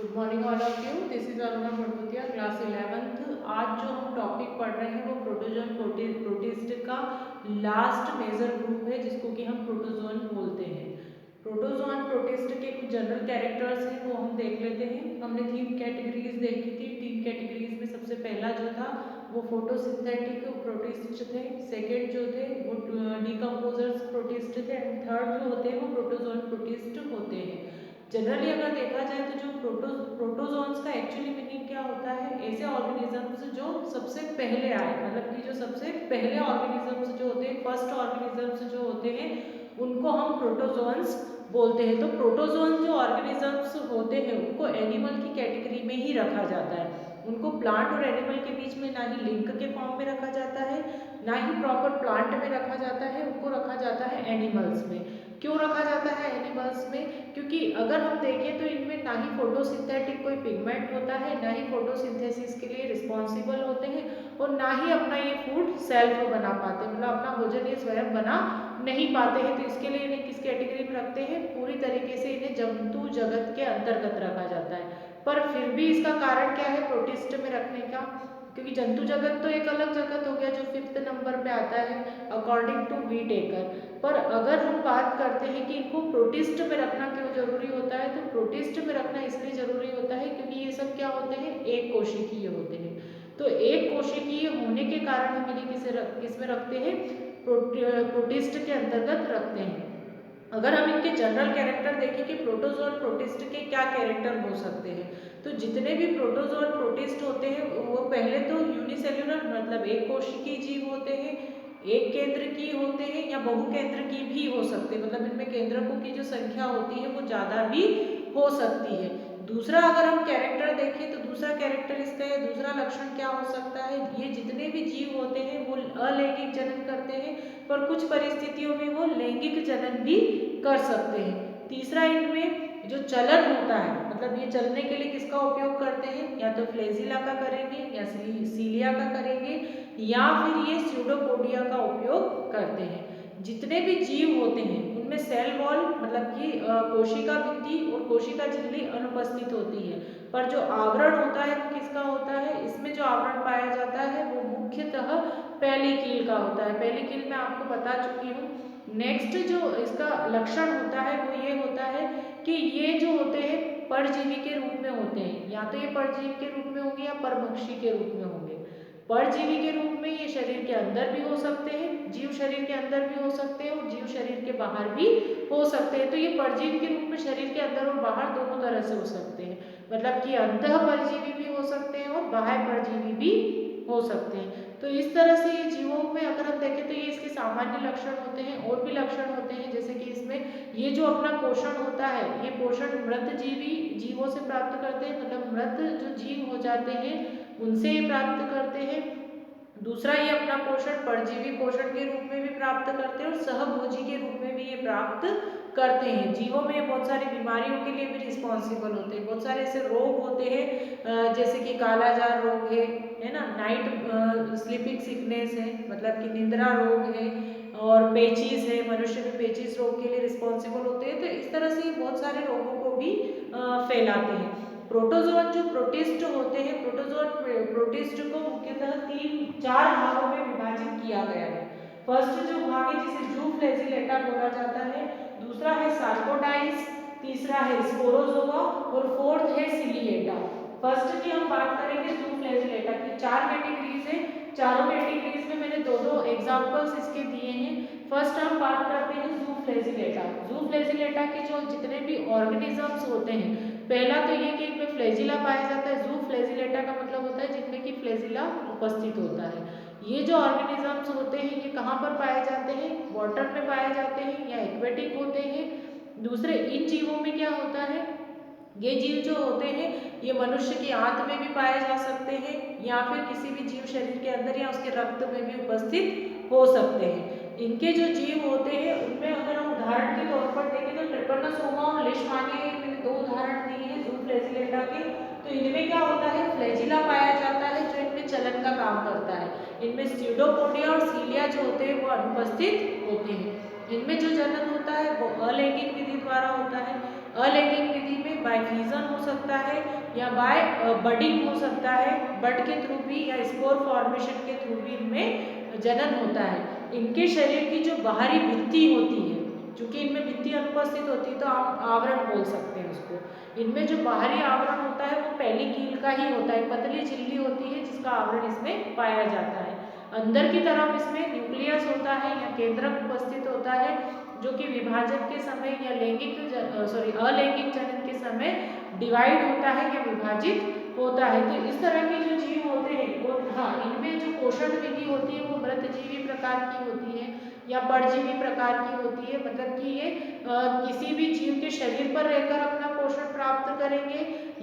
Good morning all of you. This is Aruna Bhadputia, class 11th। आज जो हम टॉपिक पढ़ रहे हैं वो प्रोटोजोन प्रोटिस्ट का लास्ट मेजर ग्रुप है, जिसको कि हम प्रोटोजोन बोलते हैं। प्रोटोजोन प्रोटिस्ट के कुछ जनरल कैरेक्टर्स हैं, वो हम देख लेते हैं। हमने 3 कैटेगरीज देखी थी। 3 कैटेगरीज में सबसे पहला जो था वो फोटोसिंथेटिक प्रोटिस्ट थे, सेकेंड जो थे वो डिकम्पोजर्स प्रोटिस्ट थे, एंड थर्ड जो होते हैं वो प्रोटोजोन प्रोटिस्ट होते हैं। जनरली अगर देखा जाए तो जो प्रोटोजोन्स का एक्चुअली मीनिंग क्या होता है, ऐसे ऑर्गेनिजम्स जो सबसे पहले आए, मतलब कि जो सबसे पहले ऑर्गेनिजम्स जो होते हैं, फर्स्ट ऑर्गेनिजम्स जो होते हैं, उनको हम प्रोटोजोन्स बोलते हैं। तो प्रोटोजोन जो ऑर्गेनिजम्स होते हैं उनको एनिमल की कैटेगरी में ही रखा जाता है। उनको प्लांट और एनिमल के बीच में ना ही लिंक के फॉर्म में रखा जाता है, ना ही प्रॉपर प्लांट में रखा जाता है, उनको रखा जाता है एनिमल्स में। क्यों रखा जाता है एनिमल्स में? क्योंकि अगर हम देखें तो इनमें ना ही फोटोसिंथेटिक कोई पिगमेंट होता है, ना ही फोटोसिंथेसिस के लिए रिस्पॉन्सिबल होते हैं, और ना ही अपना ये फूड सेल्फ बना पाते, मतलब अपना भोजन ये स्वयं बना नहीं पाते हैं। तो इसके लिए इन्हें किस कैटेगरी में रखते हैं? पूरी तरीके से इन्हें जंतु जगत के अंतर्गत रखा जाता है। पर फिर भी इसका कारण क्या है प्रोटिस्ट में रखने का? क्योंकि जंतु जगत तो एक अलग जगत हो गया जो 5th नंबर पे आता है अकॉर्डिंग टू वी टेकर। पर अगर हम बात करते हैं कि इनको प्रोटिस्ट में रखना क्यों जरूरी होता है, तो प्रोटिस्ट में रखना इसलिए जरूरी होता है क्योंकि ये सब क्या होते हैं? एक कोशिकीय होते हैं। तो एक कोशिकीय होने के कारण हम इन्हें किस में रखते हैं? प्रोटिस्ट के अंतर्गत रखते हैं। अगर हम इनके जनरल कैरेक्टर देखें कि प्रोटोजोन प्रोटिस्ट के क्या कैरेक्टर हो सकते हैं, तो जितने भी प्रोटोजोन प्रोटिस्ट होते हैं वो पहले तो यूनिसेल्युलर, मतलब एक कोशिकीय जीव होते हैं, एक केंद्र की होते हैं या बहु केंद्र की भी हो सकते हैं, मतलब इनमें केंद्रकों की जो संख्या होती है वो ज्यादा भी हो सकती है। दूसरा अगर हम कैरेक्टर देखें तो दूसरा कैरेक्टर इसका है, दूसरा लक्षण क्या हो सकता है, ये जितने भी जीव होते हैं वो अलैंगिक जनन करते हैं, पर कुछ परिस्थितियों में वो लैंगिक जनन भी कर सकते हैं। तीसरा इनमें जो चलन होता है, मतलब ये चलने के लिए किसका उपयोग करते हैं? या तो फ्लैजिला का करेंगे, या सीलिया का करेंगे, या फिर ये स्यूडोपोडिया का उपयोग करते हैं। जितने भी जीव होते हैं उनमें सेल वॉल, मतलब कि कोशिका भित्ति और कोशिका झिल्ली अनुपस्थित होती है, पर जो आवरण होता है वो किसका होता है? इसमें जो आवरण पाया जाता है वो मुख्यतः पेलिकील का होता है। पेलिकील मैं आपको बता चुकी हूँ। नेक्स्ट जो इसका लक्षण होता है वो ये होता है कि ये जो होते हैं परजीवी के रूप में होते हैं, या तो ये परजीवी के रूप में होंगे या परभक्षी के रूप में होंगे। परजीवी के रूप में ये शरीर के अंदर भी हो सकते हैं, जीव शरीर के अंदर भी हो सकते हैं, और जीव शरीर के बाहर भी हो सकते हैं। तो ये परजीवी के रूप में शरीर के अंदर और बाहर दोनों तरह से हो सकते हैं, मतलब कि अंतः परजीवी भी हो सकते हैं और बाह्य परजीवी भी हो सकते हैं। तो इस तरह से ये जीवों में अगर हम देखें तो ये इसके सामान्य लक्षण होते हैं। और भी लक्षण होते हैं, जैसे कि इसमें ये जो अपना पोषण होता है ये पोषण मृत जीवों से प्राप्त करते हैं, मतलब मृत जो जीव हो जाते हैं उनसे ये प्राप्त करते हैं। दूसरा ये अपना पोषण परजीवी पोषण के रूप में भी प्राप्त करते हैं और सहभोजी के रूप में भी ये प्राप्त करते हैं। जीवों में बहुत सारी बीमारियों के लिए भी रिस्पॉन्सिबल होते हैं। बहुत सारे ऐसे रोग होते हैं जैसे कि कालाजार रोग है ना, नाइट स्लीपिंग सिकनेस है, मतलब कि निद्रा रोग है, और पेचिस है, मनुष्य में पेचिस रोग के लिए रिस्पॉन्सिबल होते हैं। तो इस तरह से बहुत सारे रोगों को भी फैलाते हैं। प्रोटोजोन जो प्रोटिस्ट होते हैं, प्रोटोजोन प्रोटिस्ट को मुख्यतः 3-4 भागों में विभाजित किया गया है। फर्स्ट जो भाग है जिसे जू फ्लैजिलेटा बोला जाता है, दूसरा है सार्कोडाइस, तीसरा है स्पोरोजोआ, और फोर्थ है सिलिएटा। फर्स्ट की हम बात करेंगे जू फ्लैजिलेटा की। 4 कैटेगरीज है, चारों कैटेगरीज में मैंने दो एग्जांपल्स इसके दिए हैं। फर्स्ट हम बात करते हैं जू फ्लैजिलेटा। जू फ्लैजिलेटा के जो जितने भी ऑर्गेनिजम्स होते हैं, पहला तो ये कि इनमें फ्लैजिला पाया जाता है। जू फ्लैजिलेटा का मतलब होता है जिनमें कि फ्लैजिला उपस्थित होता है। ये जो ऑर्गेनिजम्स होते हैं ये कहाँ पर पाए जाते हैं? वाटर में पाए जाते हैं या एक्वेटिक होते हैं। दूसरे इन जीवों में क्या होता है, ये जीव जो होते हैं ये मनुष्य की आंत में भी पाए जा सकते हैं, या फिर किसी भी जीव शरीर के अंदर या उसके रक्त में भी उपस्थित हो सकते हैं। इनके जो जीव होते हैं उनमें अगर हम उदाहरण के तौर पर देखें तो ट्रिपनोसोमा और लेishmania, मैंने 2 उदाहरण दिए हैं जू फ्लैजिलेटा के। तो इनमें क्या होता है, फ्लैजिला पाया जाता है जो इनमें चलन का काम करता है। इनमें स्यूडोपोडिया और सीलिया जो होते हैं वो अनुपस्थित होते हैं। इनमें जो जनन होता है वो अलैंगिक विधि द्वारा होता है। अलैंगिक विधि में बाय फ्यूजन हो सकता है या बाय बडिंग हो सकता है, बड के थ्रू भी या स्पोर फॉर्मेशन के थ्रू भी इनमें जनन होता है। इनके शरीर की जो बाहरी भित्ति होती है, चूंकि इनमें भित्ति अनुपस्थित होती है तो आप आवरण बोल सकते हैं उसको। इनमें जो बाहरी आवरण होता है वो पहली कील का ही होता है, पतली झिल्ली होती है जिसका आवरण इसमें पाया जाता है। अंदर की तरफ इसमें न्यूक्लियस होता है या केंद्रक उपस्थित होता है, जो कि विभाजन के समय या अलैंगिक जनन के समय डिवाइड होता है या विभाजित होता है। तो इस तरह के जो जीव होते हैं वो, हाँ, इनमें जो पोषण विधि होती है वो मृतजीवी प्रकार की होती है या परजीवी प्रकार की होती है। मतलब कि ये किसी भी जीव के शरीर पर रहकर अपना पोषण प्राप्त करेंगे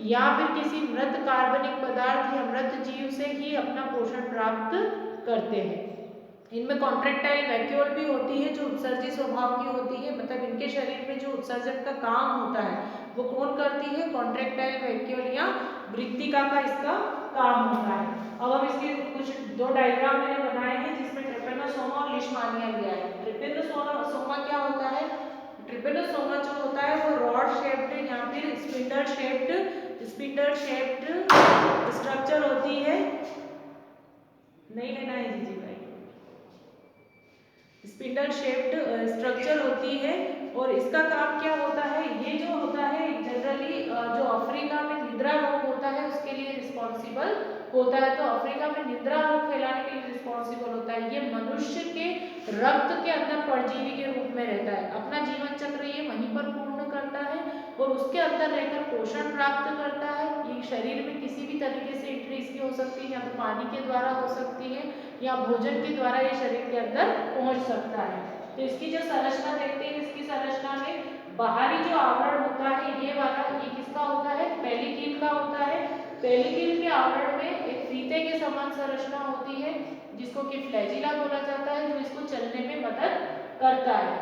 या फिर किसी मृत कार्बनिक पदार्थ या मृत जीव से ही अपना पोषण प्राप्त करते हैं। इनमें कॉन्ट्रेक्टाइल वैक्यूल भी होती है जो उत्सर्जी स्वभाव की होती है। मतलब इनके शरीर में जो उत्सर्जन का काम होता है वो कौन करती है? कॉन्ट्रेक्टाइल वैक्यूल या वृत्तिका का इसका काम होता है। अब हम इसके कुछ दो डायग्राम मैंने बनाए हैं जिसमें ट्रिपेनोसोमा और लीशमानिया लिया है। ट्रिपेनोसोमा क्या होता है? ट्रिपेनोसोमा जो होता है वो रॉड शेप्ड या फिर स्पिंडल शेप्ड स्ट्रक्चर होती है। नहीं लेना है जी भाई। स्पिंडल शेप्ड स्ट्रक्चर होती है और इसका काम क्या होता है? ये जो होता है जनरली जो अफ्रीका में निद्रा रोग होता है उसके लिए रिस्पॉन्सिबल होता है। तो अफ्रीका में निद्रा रोग फैलाने के लिए रिस्पॉन्सिबल होता है। ये मनुष्य के रक्त के अंदर परजीवी के रूप में रहता है। अपना जीवन चक्र ये वहीं पर पूर्ण करता है और उसके अंदर रहकर पोषण प्राप्त करता है। ये शरीर में किसी भी तरीके से एंट्री इसकी हो सकती है, या तो पानी के द्वारा हो सकती है या भोजन के द्वारा ये शरीर के अंदर पहुंच सकता है। तो इसकी जो संरचना देखते हैं, इसकी संरचना में बाहरी जो आवरण होता है ये वाला, ये किसका होता है? पहली कील का होता है। पहली कील के आवरण में एक फीते के समान संरचना होती है जिसको कि फ्लैजिला बोला जाता है, जो इसको चलने में मदद करता है।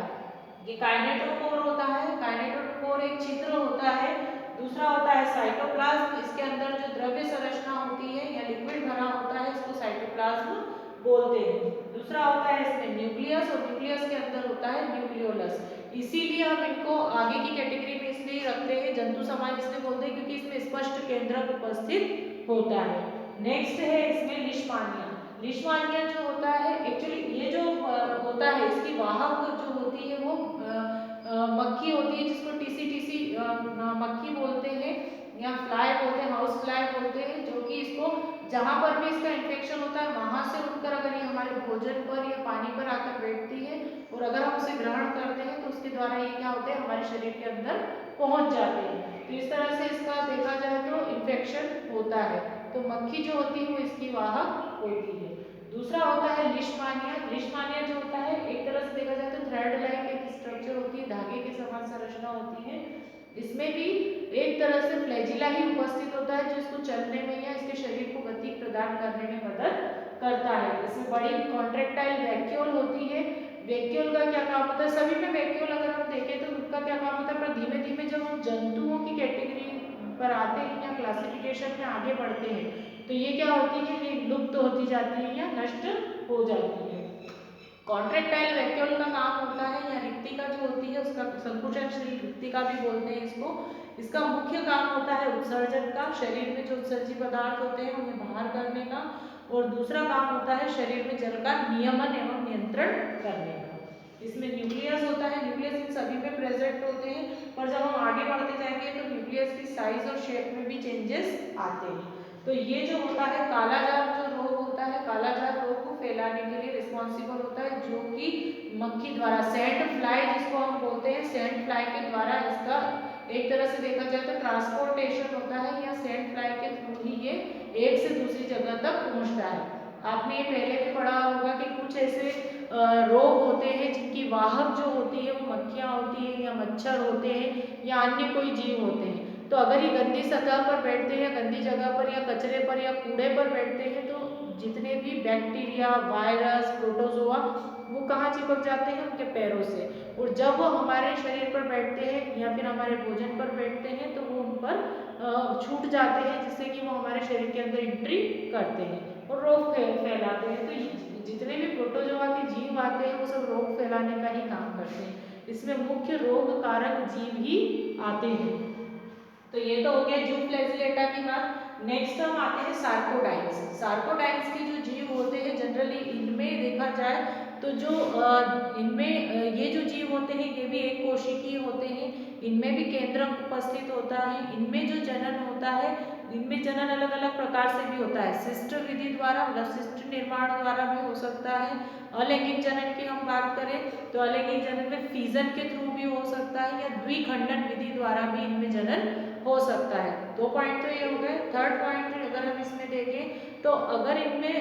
ये काइनेटोकोर होता है। काइनेटोकोर एक छिद्र होता है। दूसरा होता है साइटोप्लाज्म। इसके अंदर जो द्रव्य संरचना होती है या लिक्विड भरा होता है इसको साइटोप्लाज्म बोलते हैं। दूसरा होता है इसमें न्यूक्लियस और न्यूक्लियस के अंदर होता है न्यूक्लियोलस। इसीलिए हम इनको आगे की कैटेगरी में इसलिए रखते हैं जंतु समाज इसलिए बोलते हैं क्योंकि इसमें स्पष्ट केंद्रक उपस्थित होता है। नेक्स्ट है इसमें लीशमानिया। लीशमानिया जो होता है एक्चुअली ये जो होता है इसकी वाहक जो होती है वो मक्खी होती है जिसको टीसी मक्खी बोलते हैं या फ्लाई बोलते हैं, हाउस फ्लाई बोलते हैं, जो कि इसको जहां पर भी इसका इन्फेक्शन होता है वहां से उठकर अगर ये हमारे भोजन पर या पानी पर आकर बैठती है और अगर हम उसे ग्रहण करते हैं तो उसके द्वारा ये क्या होते हैं? हमारे शरीर के अंदर पहुंच जाते हैं। तो इस तरह से इसका देखा जाए तो इन्फेक्शन होता है। तो मक्खी जो होती है वो इसकी वाहक होती है। दूसरा होता है लीशमानिया। लीशमानिया जो होता है एक तरह से देखा जाए तो थ्रेड लाइक एक स्ट्रक्चर होती है, धागे के समान संरचना होती है। इसमें भी एक तरह से फ्लैजिला ही उपस्थित होता है जो इसको चलने में या इसके शरीर को गति प्रदान करने में मदद करता है। इसमें बड़ी कॉन्ट्रेक्टाइल वैक्यूल होती है। वैक्यूल का क्या काम होता है? सभी में वैक्यूल अगर हम देखें तो उनका क्या काम होता है, पर धीमे धीमे जब हम जंतुओं की कैटेगरी पर आते हैं या क्लासिफिकेशन में आगे बढ़ते हैं तो ये क्या होती है? ये लुप्त होती जाती है या नष्ट हो जाती है। कॉन्ट्रेक्टाइल वैक्यूल का काम होता है या रिक्तिका जो होती है उसका संकुचनशील रिक्तिका भी बोलते हैं इसको। इसका मुख्य काम होता है उत्सर्जन का, शरीर में जो उत्सर्जी पदार्थ होते हैं उन्हें बाहर करने का। और दूसरा काम होता है शरीर में जल का नियमन एवं नियंत्रण करने का। इसमें न्यूक्लियस होता है। न्यूक्लियस इन सभी में प्रेजेंट होते हैं, पर जब हम आगे बढ़ते जाएंगे तो न्यूक्लियस की साइज और शेप में भी चेंजेस आते हैं। तो ये जो होता है कालाजार जो रोग होता है, कालाजार रोग को फैलाने के लिए रिस्पॉन्सिबल होता है, जो कि मक्खी द्वारा, सैंड फ्लाई जिसको हम बोलते हैं, सैंड फ्लाई के द्वारा इसका एक तरह से देखा जाए तो ट्रांसपोर्टेशन होता है या सैंड फ्लाई के थ्रू ही ये एक से दूसरी जगह तक पहुंचता है। आपने ये पहले भी पढ़ा होगा कि कुछ ऐसे रोग होते हैं जिनकी वाहक जो होती है वो मक्खियाँ होती है या मच्छर होते हैं या अन्य कोई जीव होते हैं। तो अगर ये गंदी सतह पर बैठते हैं, गंदी जगह पर या कचरे पर या कूड़े पर बैठते हैं तो जितने भी बैक्टीरिया, वायरस, प्रोटोजोआ वो कहाँ चिपक जाते हैं? उनके पैरों से। और जब वो हमारे शरीर पर बैठते हैं या फिर हमारे भोजन पर बैठते हैं तो वो उन पर छूट जाते हैं जिससे कि वो हमारे शरीर के अंदर एंट्री करते हैं और रोग फैलाते हैं। तो जितने भी प्रोटोजोआ के जीव आते हैं वो सब रोग फैलाने का ही काम करते हैं। इसमें मुख्य रोग कारक जीव ही आते हैं। तो ये तो हो गया जूम फ्लैजिलेटा की बात। नेक्स्ट हम आते हैं सार्कोडाइन्स। सार्कोडाइन्स के जो जीव होते हैं जनरली इनमें देखा जाए तो जो इनमें ये जो जीव होते हैं ये भी एक कोशिकीय होते हैं। इनमें भी केंद्रक उपस्थित होता है। इनमें जो जनन होता है, इनमें जनन अलग अलग प्रकार से भी होता है। शिष्ट विधि द्वारा मतलब शिष्ट निर्माण द्वारा भी हो सकता है। अलैंगिक जनन की हम बात करें तो अलैंगिक जनन में फीजन के थ्रू भी हो सकता है या द्विखंडन विधि द्वारा भी इनमें जनन हो सकता है। 2 पॉइंट तो ये हो गए। थर्ड पॉइंट अगर हम इसमें देखें तो अगर इनमें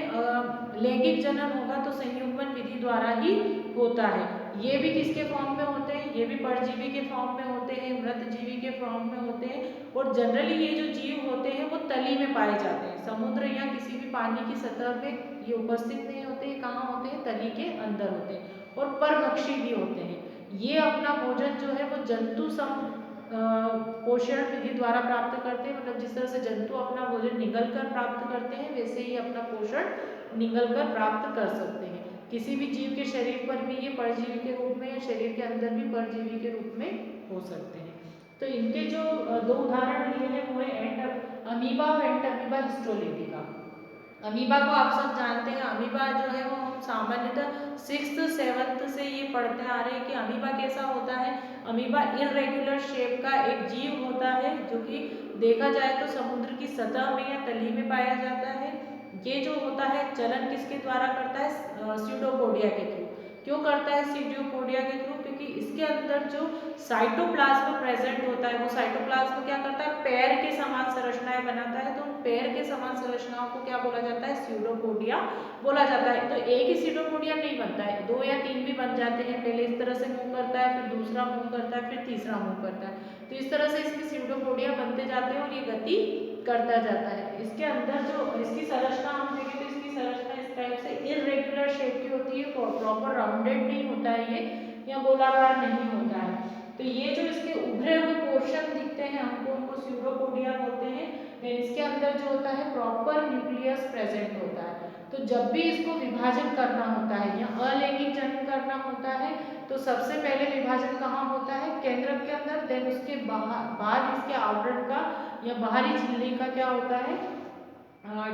लैंगिक जनन होगा तो संयुग्मन विधि द्वारा ही होता है। ये भी किसके फॉर्म में होते हैं? ये भी परजीवी के फॉर्म में होते हैं, मृतजीवी के फॉर्म में होते हैं। और जनरली ये जो जीव होते हैं वो तली में पाए जाते हैं। समुद्र या किसी भी पानी की सतह पे ये उपस्थित नहीं होते। कहाँ होते हैं? तली के अंदर होते हैं और परभक्षी भी होते हैं। ये अपना भोजन जो है वो जंतु पोषण विधि द्वारा प्राप्त करते हैं। मतलब जिस तरह से जंतु अपना भोजन निगल कर प्राप्त करते हैं वैसे ही अपना पोषण निगल कर प्राप्त कर सकते हैं। किसी भी जीव के शरीर पर भी ये परजीवी के रूप में या शरीर के अंदर भी परजीवी के रूप में हो सकते हैं। तो इनके जो 2 उदाहरण दिए हैं वो है अमीबा और एंटअमीबा हिस्टोलिटिका। अमीबा को आप सब जानते हैं। अमीबा जो है वो हम सामान्यतः 6th 7th से ये पढ़ते आ रहे हैं कि अमीबा कैसा होता है। अमीबा इरेगुलर शेप का एक जीव होता है जो कि देखा जाए तो समुद्र की सतह में या तली में पाया जाता है। ये जो होता है चलन किसके द्वारा करता है? स्यूडोपोडिया के थ्रू। क्यों करता है स्यूडोपोडिया के थ्रू? क्योंकि इसके अंदर जो साइटोप्लाज्म प्रेजेंट होता है वो साइटोप्लाज्म क्या करता है? पैर के समान संरचनाएं बनाता है। तो पैर के समान संरचनाओं को क्या बोला जाता है? स्यूडोपोडिया बोला जाता है। तो एक ही स्यूडोपोडिया नहीं बनता है, 2 या 3 भी बन जाते हैं। पहले इस तरह से मूव करता है, फिर दूसरा मूव करता है, फिर तीसरा मूव करता है। तो इस तरह से इसके स्यूडोपोडिया बनते जाते हैं और ये गति करता जाता है। इसके अंदर जो इसकी संरचना हम देखें तो इसकी संरचना इस टाइप से इरेगुलर शेप की होती है। प्रॉपर राउंडेड नहीं होता है ये या गोलाकार नहीं होता है। तो ये जो इसके उभरे हुए पोर्शन दिखते हैं हमको उनको स्यूडोपोडिया बोलते हैं। देन इसके अंदर जो होता है प्रॉपर न्यूक्लियस प्रेजेंट होता है। तो जब भी इसको विभाजन करना होता है या अलैंगिक जनन करना होता है तो सबसे पहले विभाजन कहाँ होता है? केंद्रक के अंदर। देन उसके बाद इसके आवरण का या बाहरी झिल्ली का क्या होता है?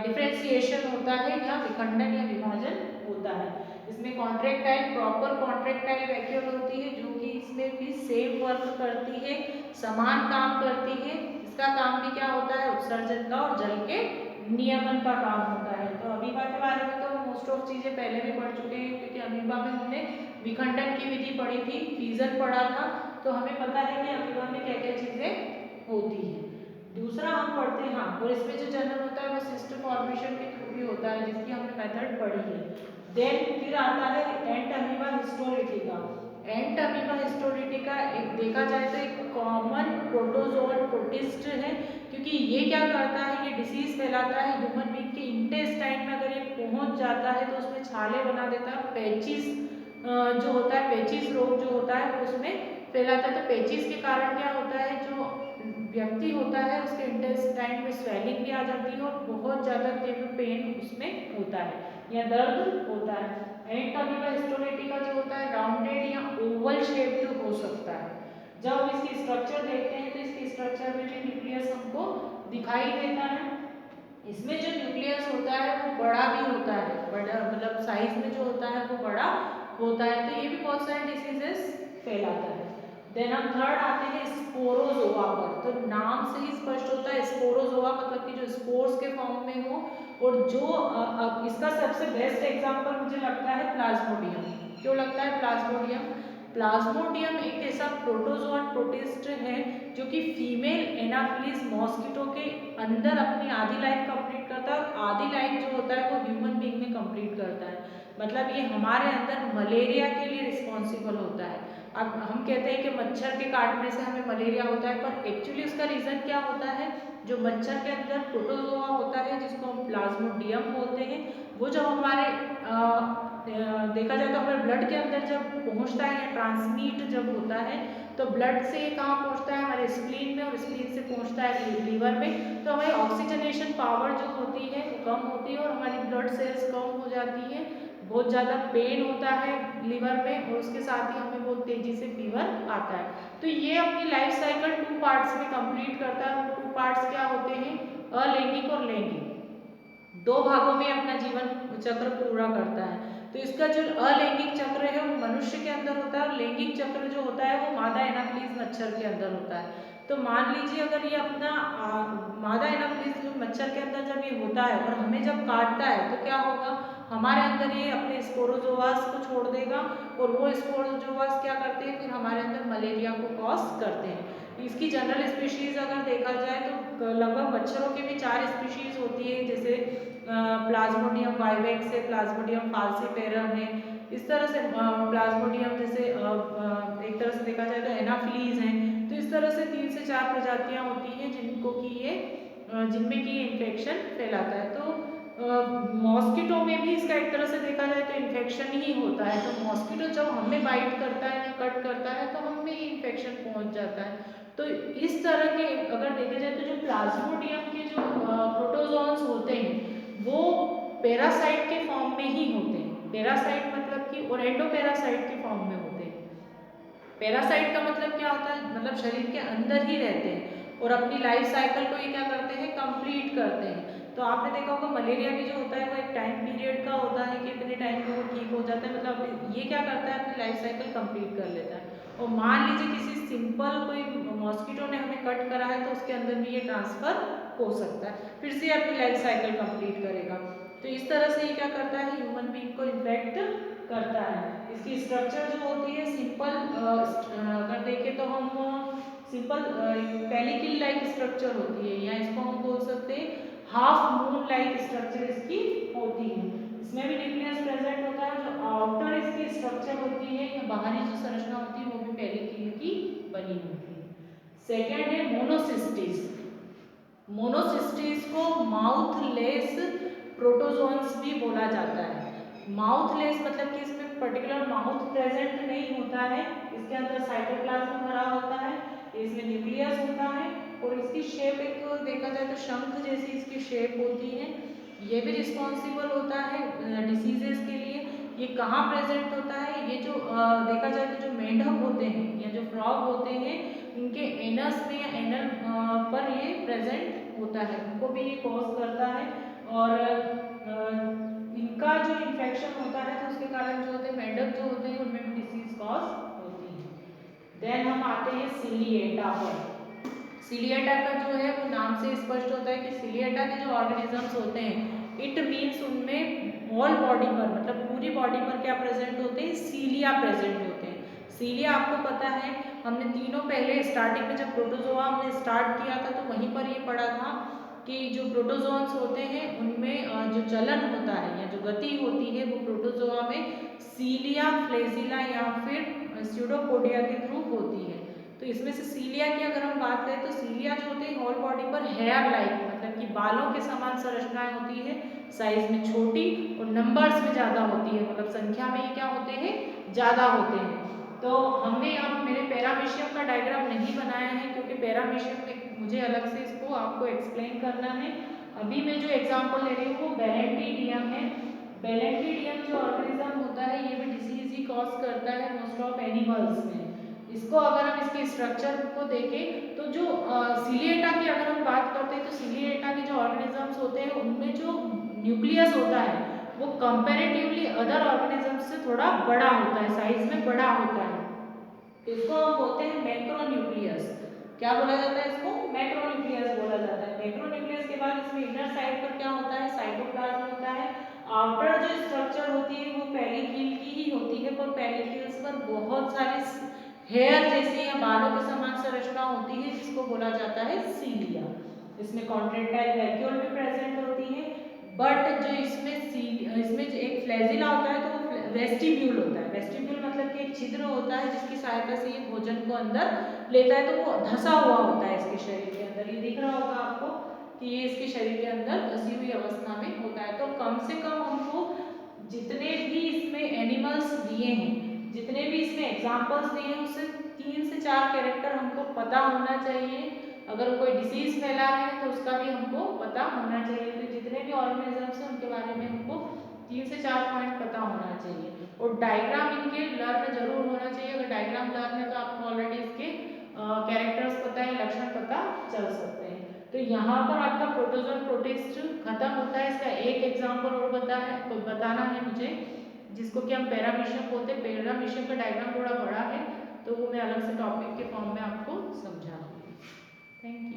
डिफरेंशिएशन होता है या विखंडन या विभाजन होता है। इसमें कॉन्ट्रैक्टाइल प्रॉपर कॉन्ट्रैक्टाइल वैक्यूल होती है जो कि इसमें भी सेम वर्क करती है, समान काम करती है। इसका काम भी क्या होता है? उत्सर्जन का और जल के नियमन का काम होता है। तो अमीबा के बारे में तो मोस्ट ऑफ चीजें पहले भी पढ़ चुके हैं क्योंकि अमीबा में हमने विखंडन की विधि पढ़ी थी, फीजन पढ़ा था। तो हमें पता है कि अमीबा में क्या क्या चीजें होती है। दूसरा हम पढ़ते हैं हाँ, और इसमें जो जनन होता है वो सिस्ट फॉर्मेशन के थ्रू भी होता है जिसकी हमने मेथड पढ़ी है। देन फिर आता है एंटअमीबा हिस्टोलिटिका। एंटअमीबा हिस्टोलिटिका एक देखा जाए तो एक कॉमन प्रोटोजोअन प्रोटिस्ट है क्योंकि ये क्या करता है? ये डिसीज फैलाता है ह्यूमन बीइंग के इंटेस्टाइन में। अगर ये पहुंच जाता है तो उसमें छाले बना देता है। पेचिस जो होता है, पेचिस रोग जो होता है वो उसमें फैलाता है। तो पेचिस के कारण क्या होता है? जो व्यक्ति होता है उसके इंटेस्टाइन में स्वेलिंग भी आ जाती है और बहुत ज़्यादा तीव्र पेन उसमें होता है या दर्द होता है। एंटअमीबा हिस्टोलिटिका जो होता है राउंडेड या ओवल शेप्ड हो सकता है। जब हम इसकी स्ट्रक्चर देखते हैं तो इसकी स्ट्रक्चर में भी न्यूक्लियस हमको दिखाई देता है। इसमें जो न्यूक्लियस होता है वो बड़ा भी होता है, बड़ा मतलब साइज में जो होता है वो बड़ा होता है। तो ये भी बहुत सारे डिसीजेस फैलाता है। देन हम थर्ड आते हैं स्पोरोजोआ पर। तो नाम से ही स्पष्ट होता है स्पोरोजोआ मतलब कि जो स्पोर्स के फॉर्म में हो। और जो इसका सबसे बेस्ट एग्जांपल मुझे लगता है प्लाज्मोडियम। क्यों लगता है प्लाज्मोडियम? प्लाज्मोडियम एक ऐसा प्रोटोजोअन प्रोटिस्ट है जो कि फीमेल एनाफिलिस मॉस्किटो के अंदर अपनी आधी लाइफ कंप्लीट करता है और आधी लाइफ जो होता है वो ह्यूमन बीइंग में कंप्लीट करता है। मतलब ये हमारे अंदर मलेरिया के लिए रिस्पॉन्सिबल होता है। अब हम कहते हैं कि मच्छर के काटने से हमें मलेरिया होता है पर एक्चुअली उसका रीजन क्या होता है? जो मच्छर के अंदर प्रोटोजोआ होता है जिसको हम प्लाज्मोडियम बोलते हैं वो जब हमारे देखा जाए तो हमारे ब्लड के अंदर जब पहुंचता है या ट्रांसमिट जब होता है तो ब्लड से कहाँ पहुंचता है? हमारे स्प्लीन में और स्प्लीन से पहुंचता है लीवर में। तो हमारी ऑक्सीजनेशन पावर जो होती है वो कम होती है और हमारी ब्लड सेल्स कम हो जाती है। बहुत ज़्यादा पेन होता है लीवर में और उसके साथ ही हमें बहुत तेज़ी से फीवर आता है। तो ये अपनी लाइफ साइकिल 2 पार्ट्स में कंप्लीट करता है। वो 2 पार्ट्स क्या होते हैं, अलैंगिक और लैंगिक। 2 भागों में अपना जीवन चक्र पूरा करता है। तो इसका जो अलैंगिक चक्र है वो मनुष्य के अंदर होता है और लैंगिक चक्र जो होता है वो मादा एनाफिलीज मच्छर के अंदर होता है। तो मान लीजिए अगर ये अपना मादा एनाफिलीज मच्छर के अंदर जब ये होता है और हमें जब काटता है तो क्या होगा, हमारे अंदर ये अपने स्पोरोजोआस को छोड़ देगा और वो स्पोरोजोआस क्या करते हैं, फिर हमारे अंदर मलेरिया को कॉज करते हैं। इसकी जनरल स्पीशीज अगर देखा जाए तो लगभग मच्छरों के भी 4 स्पीशीज होती है, जैसे प्लाज्मोडियम वाइवेक्स है, प्लाज्मोडियम फाल्सीपेरम है। इस तरह से प्लाज्मोडियम जैसे एक तरह से देखा जाए तो एनाफिलीज हैं। तो इस तरह से 3 से 4 प्रजातियां होती हैं जिनको कि ये जिनमें कि इन्फेक्शन फैलाता है। तो मॉस्किटो में भी इसका एक तरह से देखा जाए तो इन्फेक्शन ही होता है। तो मॉस्किटो जब हमें बाइट करता है या कट करता है तो हमें ही इन्फेक्शन पहुंच जाता है। तो इस तरह के अगर देखा जाए तो जो प्लाज्मोडियम के जो प्रोटोजोन्स होते हैं वो पैरासाइट के फॉर्म में ही होते हैं। पैरासाइट मतलब कि और एंडोपैरासाइट के फॉर्म में होते हैं। पैरासाइट का मतलब क्या होता है, मतलब शरीर के अंदर ही रहते हैं और अपनी लाइफ साइकिल को ये क्या करते हैं, कंप्लीट करते हैं। तो आपने देखा होगा मलेरिया भी जो होता है वो एक टाइम पीरियड का होता है कि इतने टाइम में वो ठीक हो जाता है, मतलब ये क्या करता है अपनी लाइफ साइकिल कंप्लीट कर लेता है। और मान लीजिए किसी सिंपल कोई मॉस्किटो ने हमें कट करा है तो उसके अंदर भी ये ट्रांसफर हो सकता है, फिर से अपनी लाइफ साइकिल कंप्लीट करेगा। तो इस तरह से ये क्या करता है, ह्यूमन बीइंग को इन्फेक्ट करता है। इसकी स्ट्रक्चर जो होती है सिंपल, अगर देखें तो हम सिंपल पेलिकल लाइक स्ट्रक्चर होती है, या इसको हम बोल सकते हैं हाफ मून लाइक स्ट्रक्चर इसकी होती है। इसमें भी न्यूक्लियस प्रेजेंट होता है। जो आउटर इसकी स्ट्रक्चर होती है या बाहरी जो संरचना होती है वो भी पेलिकल की बनी होती है। सेकेंड है मोनोसिस्टिस। मोनोसिस्टिस को माउथलेस प्रोटोजोन्स भी बोला जाता है। माउथलेस मतलब कि इसमें पर्टिकुलर माउथ प्रेजेंट नहीं होता है, इसके अंदर साइटोप्लाज्म भरा होता है, इसमें न्यूक्लियस होता है और इसकी शेप एक देखा जाए तो शंख जैसी इसकी शेप होती है। ये भी रिस्पॉन्सिबल होता है डिसीजेस के लिए। ये कहाँ प्रेजेंट होता है, ये जो देखा जाए तो जो मेंढक होते हैं या जो फ्रॉग होते हैं उनके एनस में या एनल पर ये प्रेजेंट होता है, उनको भी ये कॉज करता है। और इनका जो इन्फेक्शन होता है तो उसके कारण जो होते हैं मेंढक जो होते हैं उनमें भी डिसीज कॉज होती है। देन हम आते हैं सिलिएटा पर। सिलिएटा का जो है वो नाम से स्पष्ट होता है कि सिलिएटा के जो ऑर्गेनिजम्स होते हैं इट मीन्स उनमें ऑल बॉडी पर मतलब पूरी बॉडी पर क्या प्रेजेंट होते हैं, सीलिया प्रेजेंट होते हैं। सीलिया आपको पता है, हमने तीनों पहले स्टार्टिंग में जब प्रोटोजोआ हमने स्टार्ट किया था तो वहीं पर ये पढ़ा था कि जो प्रोटोजोन्स होते हैं उनमें जो चलन होता है या जो गति होती है वो प्रोटोजोआ में सीलिया, फ्लेजिला या फिर स्यूडोपोडिया के थ्रू होती है। तो इसमें से सीलिया की अगर हम बात करें तो सीलिया जो होते हैं होल बॉडी पर हेयर लाइक मतलब कि बालों के समान संरचनाएं होती है, साइज में छोटी और नंबर्स में ज़्यादा होती है, मतलब संख्या में ये क्या होते हैं, ज़्यादा होते हैं। तो हमने यहाँ मेरे पैरामीशियम का डायग्राम नहीं बनाया है क्योंकि पैरामीशियम में मुझे अलग से इसको आपको एक्सप्लेन करना है। अभी मैं जो एग्जाम्पल ले रही हूँ वो बेलेंटिडियम है। बेलेंटिडियम जो ऑर्गेनिज्म होता है ये भी डिसीज ही कॉज करता है मोस्ट ऑफ एनिमल्स में। इसको अगर हम इसके स्ट्रक्चर को देखें तो जो सिलिएटा की अगर हम बात करते हैं तो सिलिएटा के जो ऑर्गेनिजम्स होते हैं उनमें जो न्यूक्लियस होता है वो कंपैरेटिवली अदर ऑर्गेनिजम्स से थोड़ा बड़ा होता है, साइज में बड़ा होता है। इसको हम बोलते हैं मैक्रोन्यूक्लियस। क्या बोला जाता है इसको, मैक्रोन्यूक्लियस बोला जाता है। मैक्रोन्यूक्लियस के बाद इसमें इनर साइड पर क्या होता है, साइटोप्लाज्म होता है। आउटर जो स्ट्रक्चर होती है वो पेलिकल की ही होती है, पर पेलिकल्स पर बहुत सारे हेयर जैसी या बालों के समान संरचना होती है जिसको बोला जाता है सीलिया। इसमें कॉन्ट्रैक्टाइल वैक्यूल भी प्रेजेंट होती है, बट जो इसमें जो एक फ्लैजिला होता है तो वो वेस्टिब्यूल होता है। वेस्टिब्यूल मतलब कि एक छिद्र होता है जिसकी सहायता से ये भोजन को अंदर लेता है, तो वो धंसा हुआ होता है इसके शरीर के अंदर। ये दिख रहा होगा आपको कि ये इसके शरीर के अंदर धसी हुई अवस्था में होता है। तो कम से कम हमको जितने भी इसमें एनिमल्स दिए हैं, जितने भी इसमें एग्जाम्पल्स दिए हैं उससे 3 से 4 कैरेक्टर हमको पता होना चाहिए। अगर कोई डिसीज फैला रहे हैं तो उसका भी हमको पता होना चाहिए। तो जितने भी ऑर्गेनिजम्स हैं उनके बारे में हमको 3 से 4 पॉइंट पता होना चाहिए और डायग्राम इनके लर्न जरूर होना चाहिए। अगर डायग्राम लर्न है तो आपको ऑलरेडी इसके कैरेक्टर्स पता है, लक्षण पता चल सकते हैं। तो यहाँ पर आपका प्रोटोजोन प्रोटिस्ट खत्म होता है। इसका एक एग्जाम्पल और बताना है मुझे, जिसको कि हम पैरामीशियम बोलते हैं। पैरामीशियम का डायग्राम थोड़ा बड़ा है तो वो मैं अलग से टॉपिक के फॉर्म में आपको समझाऊंगी। Thank you.